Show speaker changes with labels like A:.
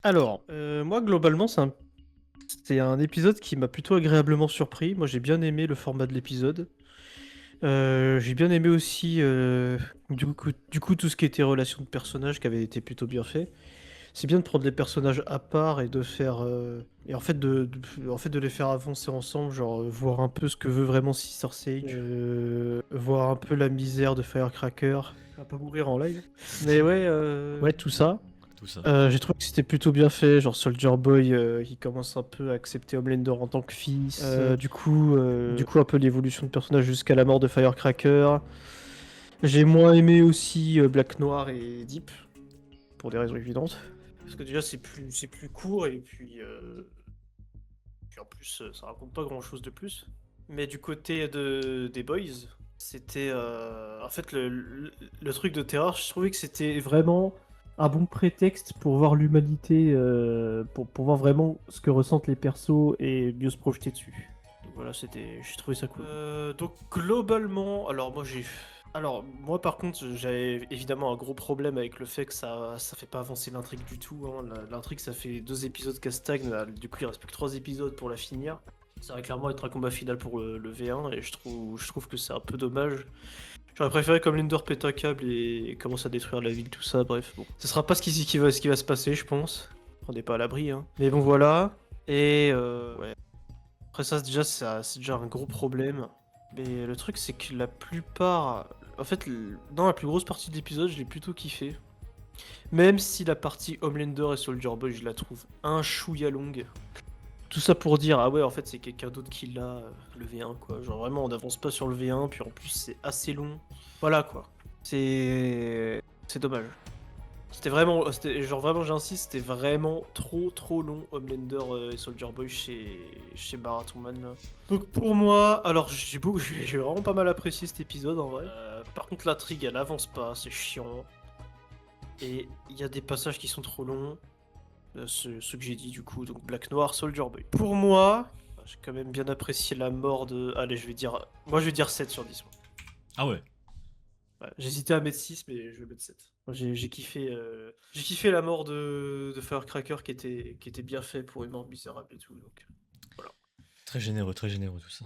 A: Alors, moi, globalement, c'était un épisode qui m'a plutôt agréablement surpris. Moi, j'ai bien aimé le format de l'épisode. J'ai bien aimé aussi, du coup, tout ce qui était relation de personnages qui avait été plutôt bien fait. C'est bien de prendre les personnages à part et de faire, et en fait de les faire avancer ensemble, genre voir un peu ce que veut vraiment Sister Sage, voir un peu la misère de Firecracker. Il va pas mourir en live. Mais ouais, ouais, tout ça.
B: Tout ça.
A: J'ai trouvé que c'était plutôt bien fait, genre Soldier Boy qui commence un peu à accepter Homelander en tant que fils. Du coup, un peu l'évolution de personnage jusqu'à la mort de Firecracker. J'ai moins aimé aussi Black Noir et Deep, pour des raisons évidentes. Parce que déjà c'est plus court et puis en plus ça raconte pas grand-chose de plus. Mais du côté des Boys, c'était en fait le truc de Terror, je trouvais que c'était vraiment un bon prétexte pour voir l'humanité, pour voir vraiment ce que ressentent les persos et mieux se projeter dessus. Donc voilà, j'ai trouvé ça cool. Donc globalement, alors moi par contre j'avais évidemment un gros problème avec le fait que ça fait pas avancer l'intrigue du tout, hein. L'intrigue ça fait 2 épisodes qu'elle stagne, là, du coup il reste plus que 3 épisodes pour la finir. Ça va clairement être un combat final pour le V1 et je trouve que c'est un peu dommage. J'aurais préféré comme Linder pète un câble et commence à détruire la ville, tout ça, bref. Bon. Ce sera pas ce qui va se passer, je pense. On n'est pas à l'abri, hein. Mais bon, voilà. Et ouais. Après ça, déjà, c'est déjà un gros problème. Mais le truc, c'est que la plupart... En fait, dans la plus grosse partie de l'épisode, je l'ai plutôt kiffé. Même si la partie Homelander et Soldier Boy, je la trouve un chouïa longue. Tout ça pour dire, ah ouais, en fait, c'est quelqu'un d'autre qui l'a, le V1, quoi. Genre vraiment, on n'avance pas sur le V1, puis en plus, c'est assez long. Voilà, quoi. C'est dommage. Genre vraiment, j'insiste, c'était vraiment trop trop long, Homelander et Soldier Boy chez Marathonman, là. Donc pour moi, alors j'ai vraiment pas mal apprécié cet épisode, en vrai. Par contre, l'intrigue, elle avance pas, c'est chiant. Et il y a des passages qui sont trop longs. Ce que j'ai dit du coup, donc Black Noir, Soldier Boy. Pour moi, j'ai quand même bien apprécié la mort de... Allez, moi je vais dire 7 sur 10. Moi.
B: Ah ouais.
A: Ouais, j'hésitais à mettre 6, mais je vais mettre 7. Moi, j'ai kiffé la mort de Firecracker qui était bien fait pour une mort misérable et tout. Donc, voilà.
B: Très généreux tout ça.